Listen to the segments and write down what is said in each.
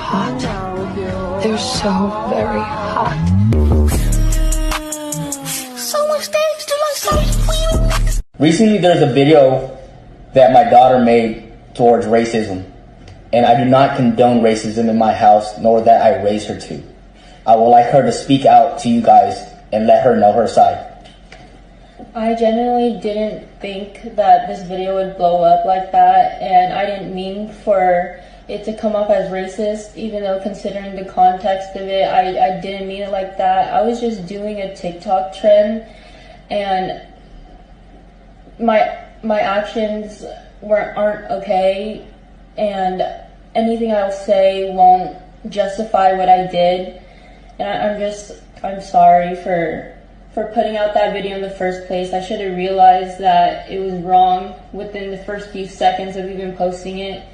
hot. They're so very hot. So much things to like. Recently, there's a video that my daughter made towards racism, and I do not condone racism in my house, nor that I raised her to. I would like her to speak out to you guys and let her know her side. I genuinely didn't think that this video would blow up like that, and I didn't mean for it to come off as racist, even though considering the context of it, I didn't mean it like that. I was just doing a TikTok trend, and my actions aren't okay, and anything I'll say won't justify what I did. And I'm sorry for putting out that video in the first place. I should have realized that it was wrong within the first few seconds of even posting it.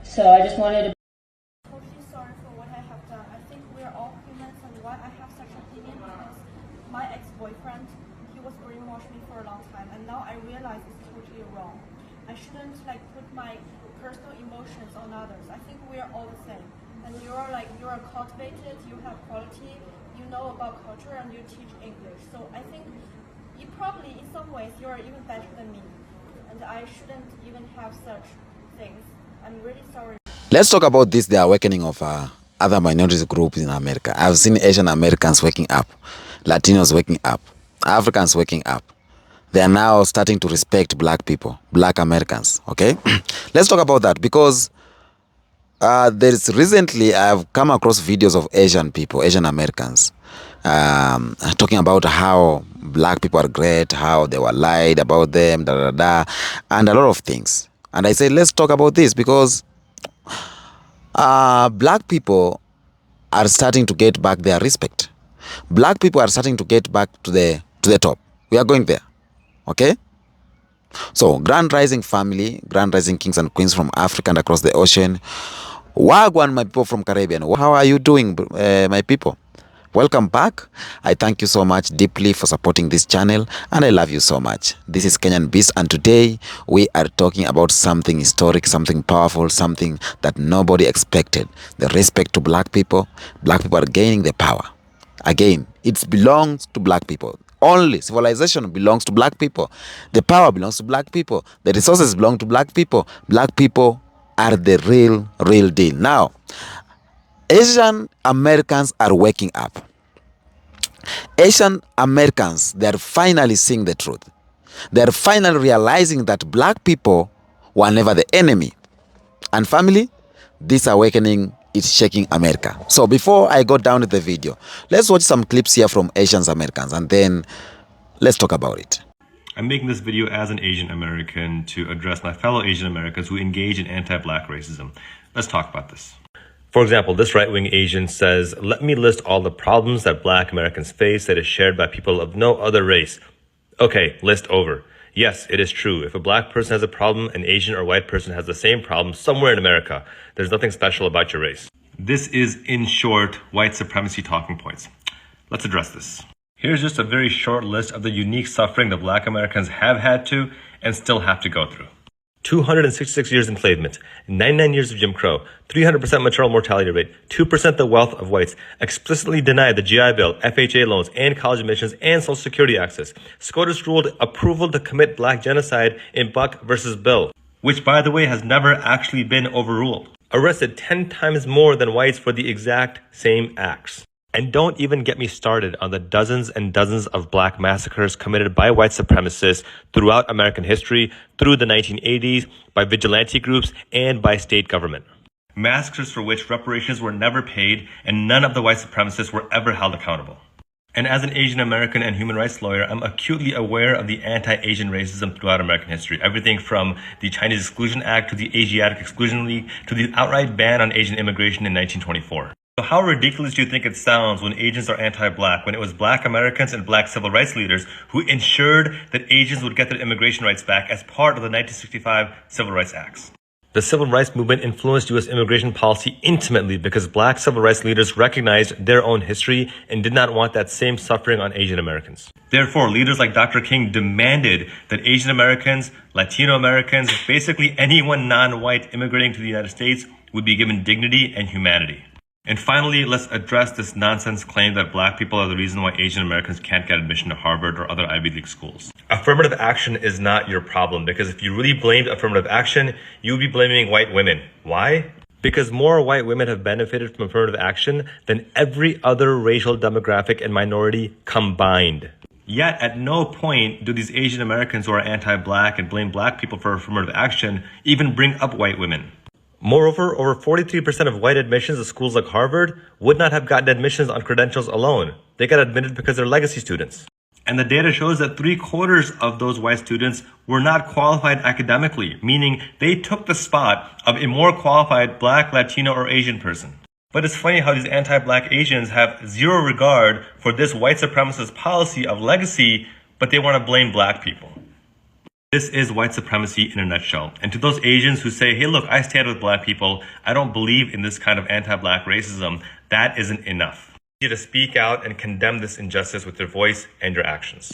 So I just wanted to. Totally sorry for what I have done. I think we're all humans, and why I have such an opinion because my ex-boyfriend, he was brainwashed me for a long time, and now I realize it's totally wrong. I shouldn't put my personal emotions on others. I think we're all the same. And you're cultivated, you have quality, you know about culture, and you teach English. So I think you probably, in some ways, you're even better than me. And I shouldn't even have such things. I'm really sorry. Let's talk about this, the awakening of other minority groups in America. I've seen Asian Americans waking up, Latinos waking up, Africans waking up. They are now starting to respect black people, black Americans, okay? Let's talk about that because recently I've come across videos of Asian people, Asian Americans, talking about how black people are great, how they were lied about them, and a lot of things. And I said, let's talk about this because black people are starting to get back their respect. Black people are starting to get back to the top. We are going there. Okay? So, Grand Rising family, Grand Rising kings and queens from Africa and across the ocean. Wagwan, my people from Caribbean. How are you doing, my people? Welcome back. I thank you so much deeply for supporting this channel, and I love you so much. This is Kenyan Beast, and today we are talking about something historic, something powerful, something that nobody expected. The respect to black people. Black people are gaining the power. Again, it belongs to black people. Only civilization belongs to black people. The power belongs to black people. The resources belong to black people. Black people are the real deal. Now, Asian Americans are waking up. Asian Americans, they are finally seeing the truth. They are finally realizing that black people were never the enemy. And family, this awakening is shaking America. So before I go down to the video, let's watch some clips here from Asian Americans and then let's talk about it. I'm making this video as an Asian American to address my fellow Asian Americans who engage in anti-black racism. Let's talk about this. For example, this right-wing Asian says, let me list all the problems that black Americans face that is shared by people of no other race. Okay, list over. Yes, it is true. If a black person has a problem, an Asian or white person has the same problem somewhere in America. There's nothing special about your race. This is, in short, white supremacy talking points. Let's address this. Here's just a very short list of the unique suffering that black Americans have had to and still have to go through. 266 years enslavement, 99 years of Jim Crow, 300% maternal mortality rate, 2% the wealth of whites, explicitly denied the GI Bill, FHA loans, and college admissions, and Social Security access. SCOTUS ruled approval to commit black genocide in Buck versus Bill, which, by the way, has never actually been overruled. Arrested 10 times more than whites for the exact same acts. And don't even get me started on the dozens and dozens of black massacres committed by white supremacists throughout American history, through the 1980s, by vigilante groups, and by state government. Massacres for which reparations were never paid, and none of the white supremacists were ever held accountable. And as an Asian American and human rights lawyer, I'm acutely aware of the anti-Asian racism throughout American history. Everything from the Chinese Exclusion Act to the Asiatic Exclusion League to the outright ban on Asian immigration in 1924. So how ridiculous do you think it sounds when Asians are anti-black, when it was black Americans and black civil rights leaders who ensured that Asians would get their immigration rights back as part of the 1965 Civil Rights Acts? The civil rights movement influenced U.S. immigration policy intimately because black civil rights leaders recognized their own history and did not want that same suffering on Asian Americans. Therefore, leaders like Dr. King demanded that Asian Americans, Latino Americans, basically anyone non-white immigrating to the United States would be given dignity and humanity. And finally, let's address this nonsense claim that black people are the reason why Asian Americans can't get admission to Harvard or other Ivy League schools. Affirmative action is not your problem, because if you really blamed affirmative action, you would be blaming white women. Why? Because more white women have benefited from affirmative action than every other racial demographic and minority combined. Yet, at no point do these Asian Americans who are anti-black and blame black people for affirmative action even bring up white women. Moreover, over 43% of white admissions to schools like Harvard would not have gotten admissions on credentials alone. They got admitted because they're legacy students. And the data shows that 3/4 of those white students were not qualified academically, meaning they took the spot of a more qualified black, Latino, or Asian person. But it's funny how these anti-black Asians have zero regard for this white supremacist policy of legacy, but they want to blame black people. This is white supremacy in a nutshell. And to those Asians who say, hey, look, I stand with black people, I don't believe in this kind of anti-black racism, that isn't enough. You to speak out and condemn this injustice with your voice and your actions.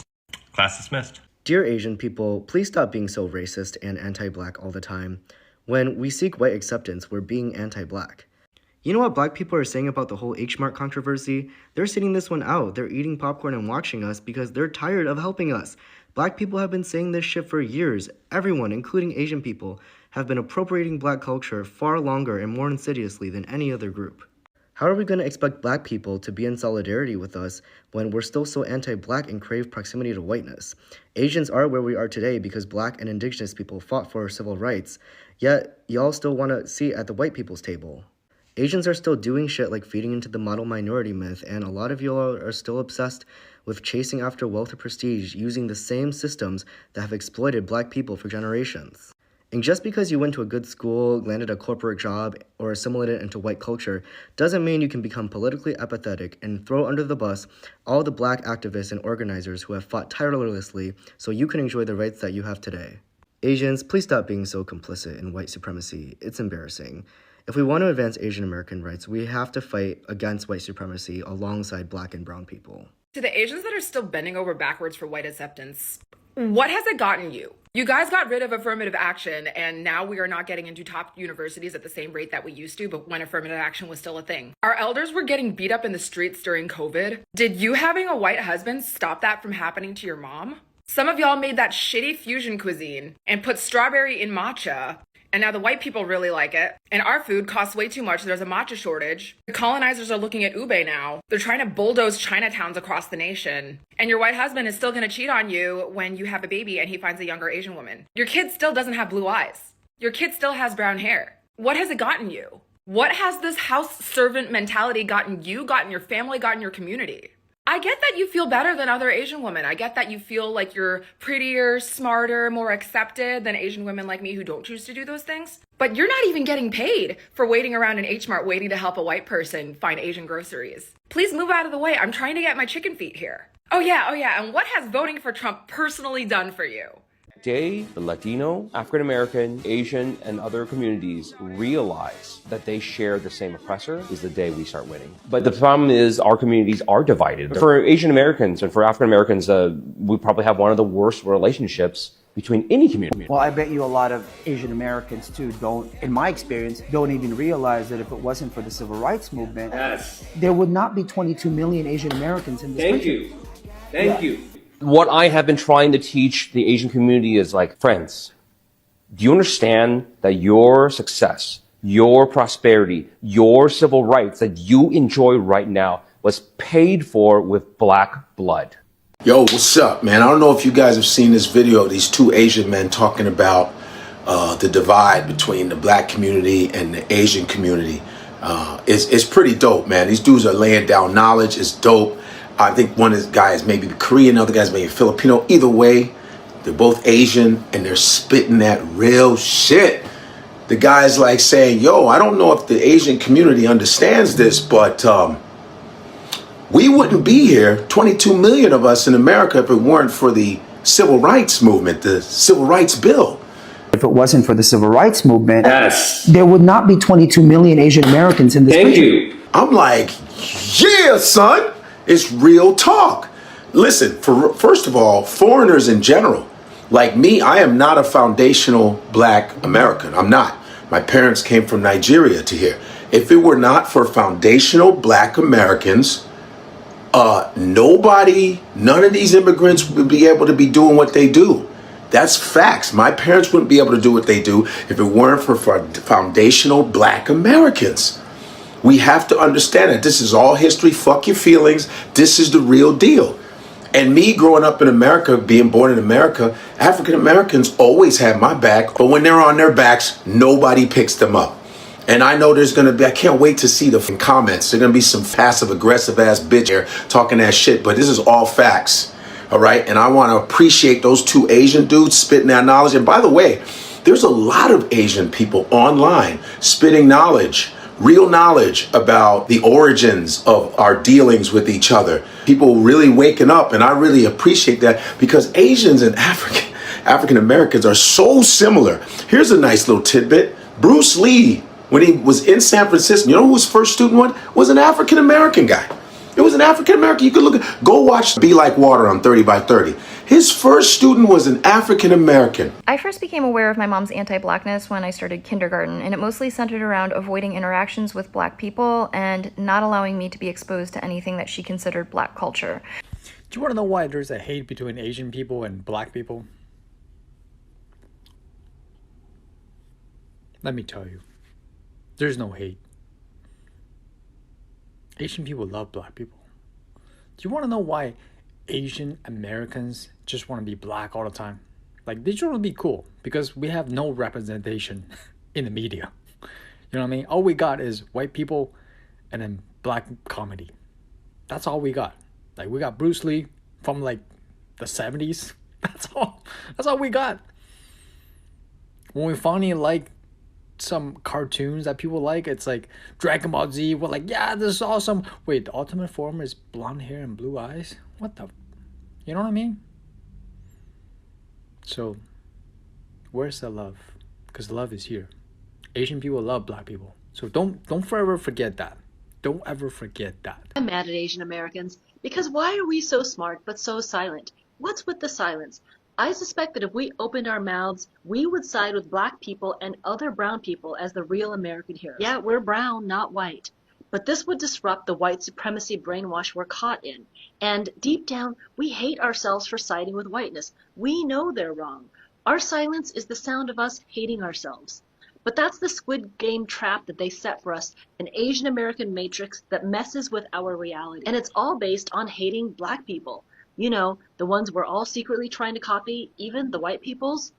Class dismissed. Dear Asian people, please stop being so racist and anti-black all the time. When we seek white acceptance, we're being anti-black. You know what black people are saying about the whole H-Mart controversy? They're sitting this one out. They're eating popcorn and watching us because they're tired of helping us. Black people have been saying this shit for years. Everyone, including Asian people, have been appropriating black culture far longer and more insidiously than any other group. How are we going to expect black people to be in solidarity with us when we're still so anti-black and crave proximity to whiteness? Asians are where we are today because black and indigenous people fought for civil rights, yet y'all still want to sit at the white people's table. Asians are still doing shit like feeding into the model minority myth, and a lot of y'all are still obsessed with chasing after wealth or prestige using the same systems that have exploited black people for generations. And just because you went to a good school, landed a corporate job, or assimilated into white culture doesn't mean you can become politically apathetic and throw under the bus all the black activists and organizers who have fought tirelessly so you can enjoy the rights that you have today. Asians, please stop being so complicit in white supremacy. It's embarrassing. If we want to advance Asian American rights, we have to fight against white supremacy alongside black and brown people. To the Asians that are still bending over backwards for white acceptance, what has it gotten you? You guys got rid of affirmative action, and now we are not getting into top universities at the same rate that we used to, but when affirmative action was still a thing. Our elders were getting beat up in the streets during COVID. Did you having a white husband stop that from happening to your mom? Some of y'all made that shitty fusion cuisine and put strawberry in matcha, and now the white people really like it. And our food costs way too much. There's a matcha shortage. The colonizers are looking at ube now. They're trying to bulldoze Chinatowns across the nation. And your white husband is still gonna cheat on you when you have a baby and he finds a younger Asian woman. Your kid still doesn't have blue eyes. Your kid still has brown hair. What has it gotten you? What has this house servant mentality gotten you, gotten your family, gotten your community? I get that you feel better than other Asian women. I get that you feel like you're prettier, smarter, more accepted than Asian women like me who don't choose to do those things. But you're not even getting paid for waiting around in H-Mart waiting to help a white person find Asian groceries. Please move out of the way. I'm trying to get my chicken feet here. Oh yeah. And what has voting for Trump personally done for you? Day the Latino, African American, Asian, and other communities realize that they share the same oppressor is the day we start winning. But the problem is our communities are divided. For Asian Americans and for African Americans, we probably have one of the worst relationships between any community. Well, I bet you a lot of Asian Americans too don't, in my experience, don't even realize that if it wasn't for the civil rights movement, there would not be 22 million Asian Americans in this country. Thank you. What I have been trying to teach the Asian community is like, friends, do you understand that your success, your prosperity, your civil rights that you enjoy right now was paid for with black blood? Yo, what's up, man? I don't know if you guys have seen this video of these two Asian men talking about the divide between the black community and the Asian community. It's pretty dope, man. These dudes are laying down knowledge. It's dope. I think one of the guys maybe Korean, the other guy's maybe Filipino. Either way, they're both Asian and they're spitting that real shit. The guy's like saying, yo, I don't know if the Asian community understands this, but we wouldn't be here, 22 million of us in America, if it weren't for the civil rights movement, the civil rights bill. If it wasn't for the civil rights movement, Yes. there would not be 22 million Asian Americans in this country. I'm like, yeah, son, it's real talk. Listen, first of all, foreigners in general, like me, I am not a foundational black American. I'm not. My parents came from Nigeria to here. If it were not for foundational black Americans, none of these immigrants would be able to be doing what they do. That's facts. My parents wouldn't be able to do what they do if it weren't for foundational black Americans. We have to understand that this is all history. Fuck your feelings. This is the real deal. And me growing up in America, being born in America, African Americans always have my back. But when they're on their backs, nobody picks them up. And I know there's going to be, I can't wait to see the comments. There's going to be some passive aggressive ass bitch here talking that shit. But this is all facts. All right. And I want to appreciate those two Asian dudes spitting that knowledge. And by the way, there's a lot of Asian people online spitting knowledge, real knowledge about the origins of our dealings with each other. People really waking up. And I really appreciate that because Asians and African Americans are so similar. Here's a nice little tidbit. Bruce Lee, when he was in San Francisco, you know who his first student was an African American guy. It was an African American. You could go watch Be Like Water on 30 by 30. His first student was an African American. I first became aware of my mom's anti-blackness when I started kindergarten, and it mostly centered around avoiding interactions with black people and not allowing me to be exposed to anything that she considered black culture. Do you want to know why there's a hate between Asian people and black people? Let me tell you. There's no hate. Asian people love black people. Do you want to know why Asian Americans just want to be black all the time? Like, they just want to be cool because we have no representation in the media. You know what I mean? All we got is white people and then black comedy. That's all we got. Like, we got Bruce Lee from like the 70s. That's all we got. When we finally like some cartoons that people like, it's like Dragon Ball Z. We're like, yeah, this is awesome. Wait, the ultimate form is blonde hair and blue eyes? What the? You know what I mean? So, where's the love? Because love is here. Asian people love black people. So don't forever forget that. Don't ever forget that. I'm mad at Asian Americans because why are we so smart but so silent? What's with the silence? I suspect that if we opened our mouths, we would side with black people and other brown people as the real American heroes. Yeah, we're brown, not white. But this would disrupt the white supremacy brainwash we're caught in. And deep down, we hate ourselves for siding with whiteness. We know they're wrong. Our silence is the sound of us hating ourselves. But that's the Squid Game trap that they set for us, an Asian American matrix that messes with our reality. And it's all based on hating black people. You know, the ones we're all secretly trying to copy, even the white peoples.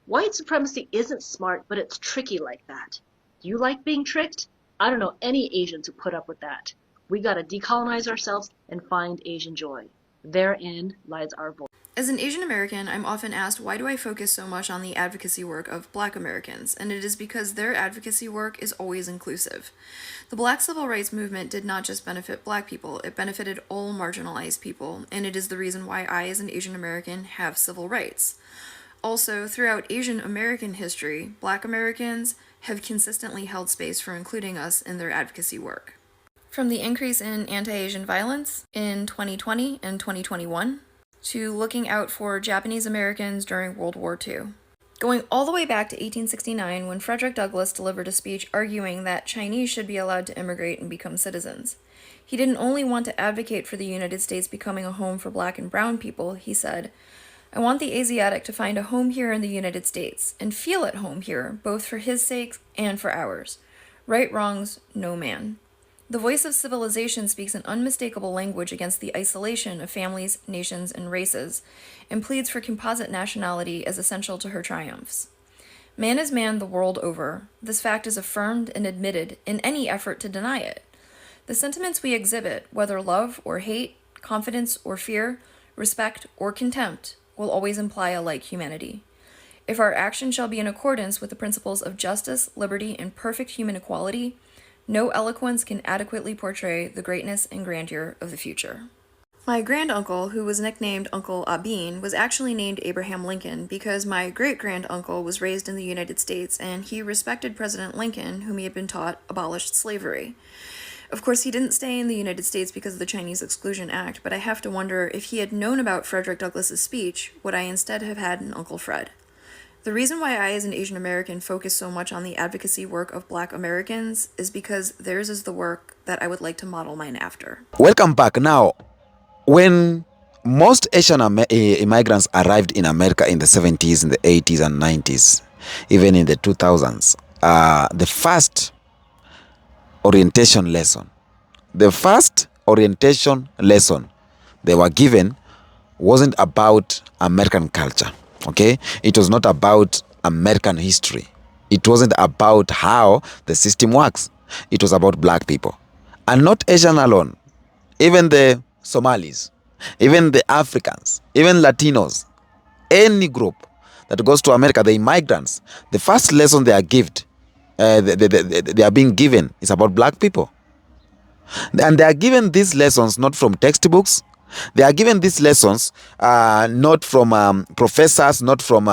White supremacy isn't smart, but it's tricky like that. Do you like being tricked? I don't know any Asians who put up with that. We gotta decolonize ourselves and find Asian joy. Therein lies our voice. As an Asian American, I'm often asked, why do I focus so much on the advocacy work of Black Americans? And it is because their advocacy work is always inclusive. The Black Civil Rights Movement did not just benefit Black people, it benefited all marginalized people, and it is the reason why I, as an Asian American, have civil rights. Also, throughout Asian American history, Black Americans have consistently held space for including us in their advocacy work. From the increase in anti-Asian violence in 2020 and 2021, to looking out for Japanese Americans during World War II. Going all the way back to 1869 when Frederick Douglass delivered a speech arguing that Chinese should be allowed to immigrate and become citizens. He didn't only want to advocate for the United States becoming a home for Black and brown people, he said, I want the Asiatic to find a home here in the United States and feel at home here, both for his sake and for ours. Right wrongs, no man. The voice of civilization speaks an unmistakable language against the isolation of families, nations, and races, and pleads for composite nationality as essential to her triumphs. Man is man the world over. This fact is affirmed and admitted in any effort to deny it. The sentiments we exhibit, whether love or hate, confidence or fear, respect or contempt, will always imply a like humanity. If our action shall be in accordance with the principles of justice, liberty, and perfect human equality, no eloquence can adequately portray the greatness and grandeur of the future. My granduncle, who was nicknamed Uncle Abin, was actually named Abraham Lincoln because my great-granduncle was raised in the United States and he respected President Lincoln, whom he had been taught abolished slavery. Of course, he didn't stay in the United States because of the Chinese Exclusion Act, but I have to wonder if he had known about Frederick Douglass's speech, would I instead have had an Uncle Fred? The reason why I, as an Asian American, focus so much on the advocacy work of Black Americans is because theirs is the work that I would like to model mine after. Welcome back. Now, when most Asian immigrants arrived in America in the 70s, in the 80s and 90s, even in the 2000s, the first orientation lesson they were given wasn't about American culture, okay? It was not about American history. It wasn't about how the system works. It was about Black people. And not Asian alone. Even the Somalis, even the Africans, even Latinos, any group that goes to America, the immigrants, the first lesson they are they are being given is about Black people. And they are given these lessons not from textbooks. They are given these lessons not from professors, not from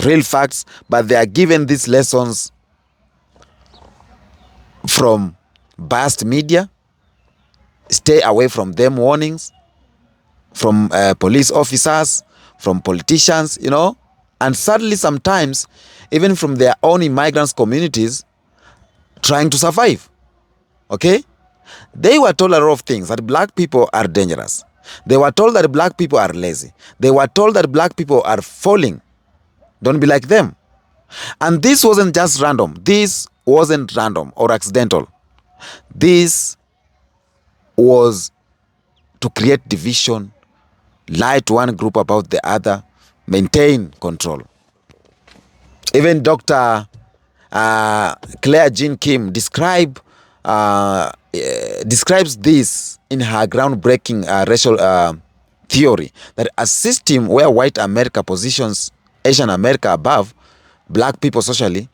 real facts, but they are given these lessons from biased media. Stay away from them warnings, from police officers, from politicians, you know, and sadly sometimes even from their own immigrants communities trying to survive, okay? They were told a lot of things, that Black people are dangerous. They were told that Black people are lazy. They were told that Black people are falling. Don't be like them. And this wasn't just random. This wasn't random or accidental. This was to create division, lie to one group about the other, maintain control. Even Dr. Claire Jean Kim describes this in her groundbreaking racial theory, that a system where white America positions Asian America above Black people socially,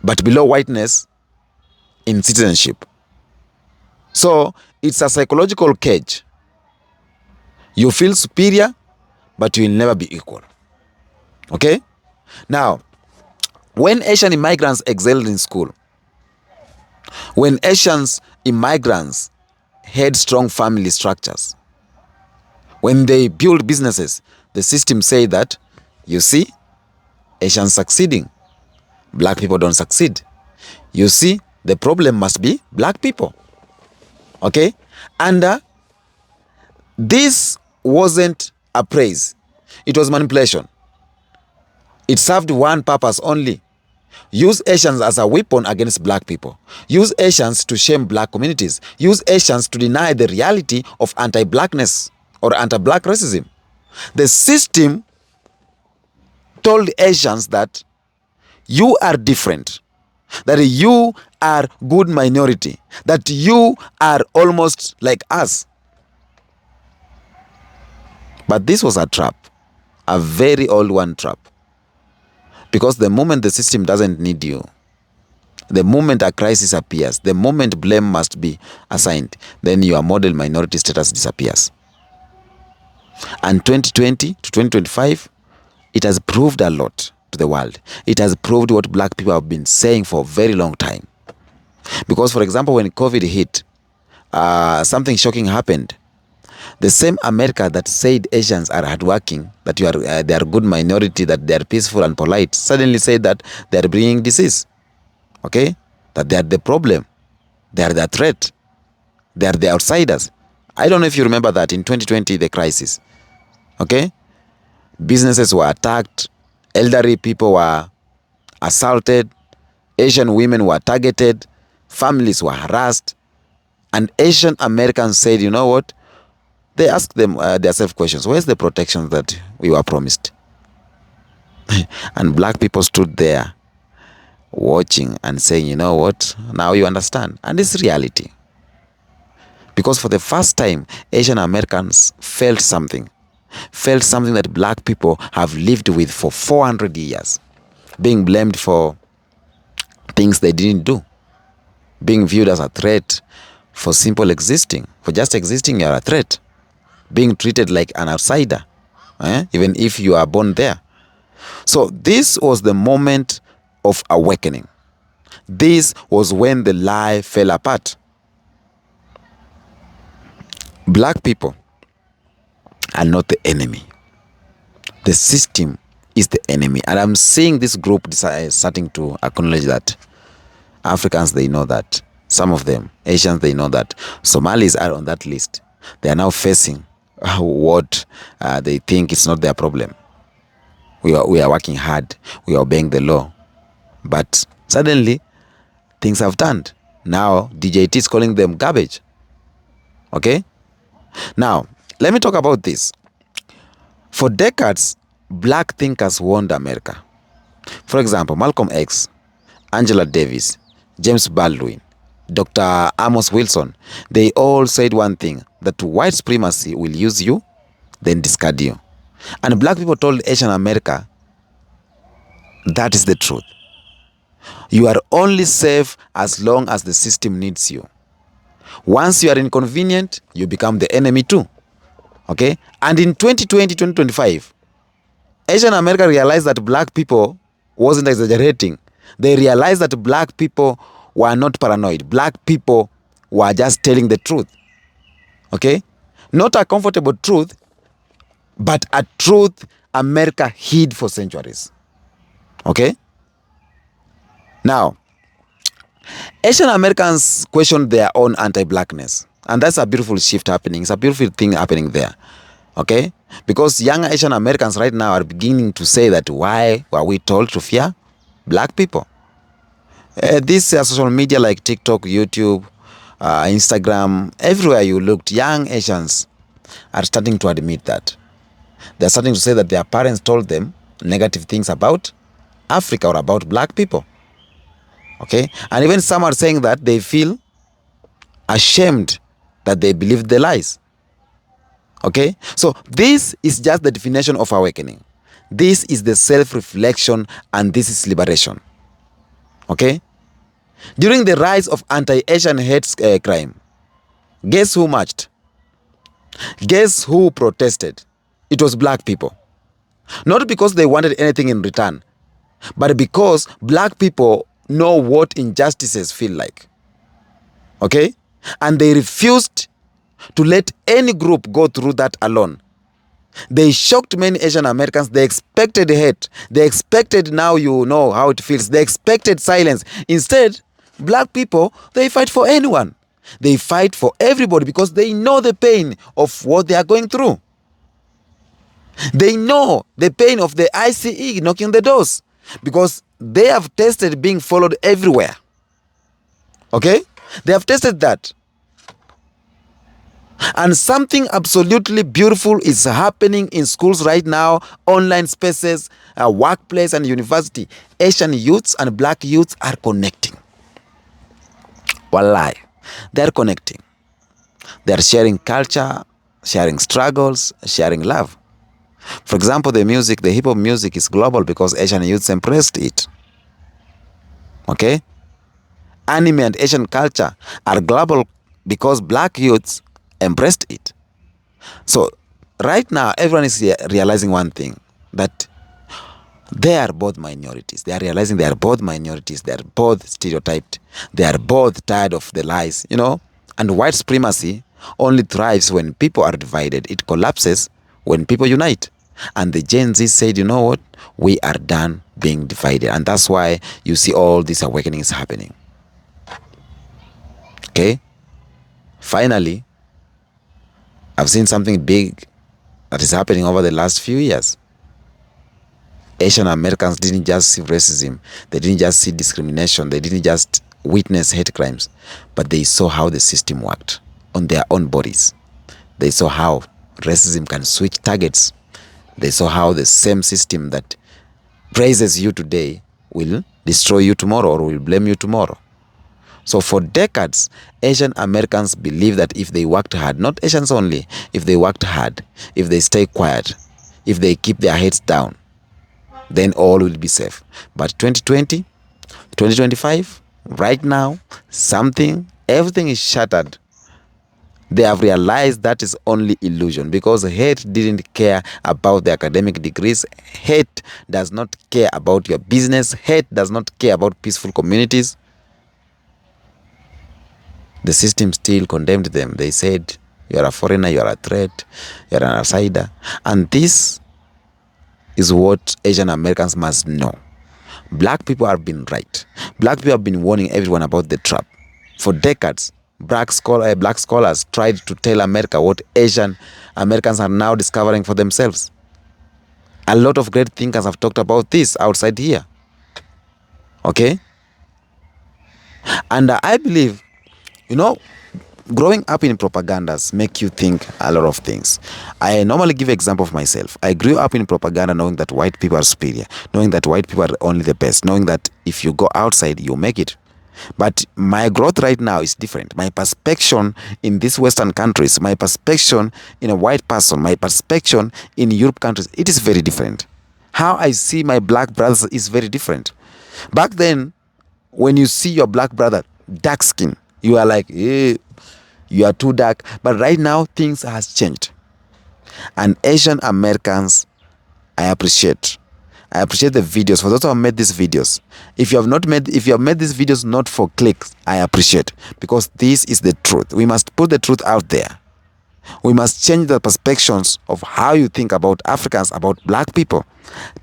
but below whiteness in citizenship. So it's a psychological cage. You feel superior, but you will never be equal. Okay? Now, when Asian immigrants excelled in school, when Asian immigrants had strong family structures, when they build businesses, the system said that, you see, Asians succeeding, Black people don't succeed. You see, the problem must be Black people. Okay? And this wasn't a praise. It was manipulation. It served one purpose only. Use Asians as a weapon against Black people. Use Asians to shame Black communities. Use Asians to deny the reality of anti-Blackness or anti-Black racism. The system told Asians that you are different, that you are good minority, that you are almost like us. But this was a trap, a very old one trap. Because the moment the system doesn't need you, the moment a crisis appears, the moment blame must be assigned, then your model minority status disappears. And 2020 to 2025, it has proved a lot to the world. It has proved what Black people have been saying for a very long time. Because, for example, when COVID hit, something shocking happened. The same America that said Asians are hardworking, that they are good minority, that they are peaceful and polite, suddenly said that they are bringing disease. Okay? That they are the problem. They are the threat. They are the outsiders. I don't know if you remember that in 2020, the crisis. Okay? Businesses were attacked. Elderly people were assaulted. Asian women were targeted. Families were harassed. And Asian Americans said, you know what? They asked themselves questions. Where's the protection that we were promised? And Black people stood there watching and saying, you know what? Now you understand. And it's reality. Because for the first time, Asian Americans felt something that Black people have lived with for 400 years. Being blamed for things they didn't do. Being viewed as a threat For simple existing, for just existing, you are a threat. Being treated like an outsider, even if you are born there. So this was the moment of awakening. This was when the lie fell apart. Black people are not the enemy. The system is the enemy. And I'm seeing this group starting to acknowledge that. Africans, they know that. Some of them, Asians, they know that. Somalis are on that list. They are now facing what they think is not their problem. We are working hard. We are obeying the law. But suddenly, things have turned. Now, DJT is calling them garbage. Okay? Now, let me talk about this. For decades, black thinkers warned America. For example, Malcolm X, Angela Davis, James Baldwin, Dr. Amos Wilson, they all said one thing, that white supremacy will use you, then discard you. And black people told Asian America, that is the truth. You are only safe as long as the system needs you. Once you are inconvenient, you become the enemy too. Okay? And in 2020, 2025, Asian America realized that black people wasn't exaggerating. They realized that black people were not paranoid. Black people were just telling the truth. Okay? Not a comfortable truth, but a truth America hid for centuries. Okay? Now, Asian Americans questioned their own anti-blackness. And that's a beautiful shift happening. It's a beautiful thing happening there. Okay? Because young Asian Americans right now are beginning to say that why were we told to fear black people? This social media like TikTok, YouTube, Instagram, everywhere you looked, young Asians are starting to admit that. They're starting to say that their parents told them negative things about Africa or about black people. Okay? And even some are saying that they feel ashamed that they believed the lies. Okay? So this is just the definition of awakening. This is the self-reflection and this is liberation. Okay? During the rise of anti-Asian hate crime, guess who marched? Guess who protested? It was black people. Not because they wanted anything in return, but because black people know what injustices feel like. Okay? And they refused to let any group go through that alone. They shocked many Asian Americans. They expected hate. They expected now you know how it feels. They expected silence. Instead, black people, they fight for anyone. They fight for everybody because they know the pain of what they are going through. They know the pain of the ICE knocking the doors because they have tasted being followed everywhere. Okay? They have tasted that. And something absolutely beautiful is happening in schools right now, online spaces, workplace and university. Asian youths and black youths are connecting. Wallahi, they're connecting. They're sharing culture, sharing struggles, sharing love. For example, the music, the hip-hop music is global because Asian youths embraced it. Okay? Anime and Asian culture are global because black youths embraced it. So right now, everyone is realizing one thing, that they are both minorities. They are realizing they are both minorities. They are both stereotyped. They are both tired of the lies, you know. And white supremacy only thrives when people are divided. It collapses when people unite. And the Gen Z said, you know what? We are done being divided. And that's why you see all these awakenings happening. Okay? Finally, I've seen something big that is happening over the last few years. Asian Americans didn't just see racism. They didn't just see discrimination. They didn't just witness hate crimes. But they saw how the system worked on their own bodies. They saw how racism can switch targets. They saw how the same system that praises you today will destroy you tomorrow or will blame you tomorrow. So for decades, Asian Americans believe that if they worked hard, not Asians only, if they worked hard, if they stay quiet, if they keep their heads down, then all will be safe. But 2020, 2025, right now, everything is shattered They have realized that is only illusion, because hate didn't care about the academic degrees. Hate does not care about your business. Hate does not care about peaceful communities. The system still condemned them. They said, you are a foreigner, you are a threat, you are an outsider. And this is what Asian Americans must know. Black people have been right. Black people have been warning everyone about the trap. For decades, black scholars tried to tell America what Asian Americans are now discovering for themselves. A lot of great thinkers have talked about this outside here. Okay? And I believe, growing up in propagandas make you think a lot of things. I normally give an example of myself. I grew up in propaganda knowing that white people are superior, knowing that white people are only the best, knowing that if you go outside, you make it. But my growth right now is different. My perspective in these Western countries, my perspective in a white person, my perspective in Europe countries, it is very different. How I see my black brothers is very different. Back then, when you see your black brother, dark skin, you are like, you are too dark. But right now, things has changed. And Asian Americans, I appreciate the videos. For those who have made these videos, if you have made these videos not for clicks, I appreciate, because this is the truth. We must put the truth out there. We must change the perspectives of how you think about Africans, about black people.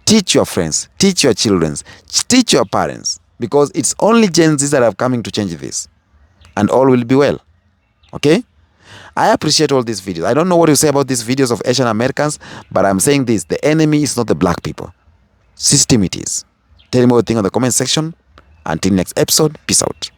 Teach your friends, teach your children, teach your parents, because it's only Gen Zs that are coming to change this, and all will be well. Okay? I appreciate all these videos. I don't know what you say about these videos of Asian Americans, but I'm saying this: the enemy is not the black people. System it is. Tell me what you think on the comment section. Until next episode, peace out.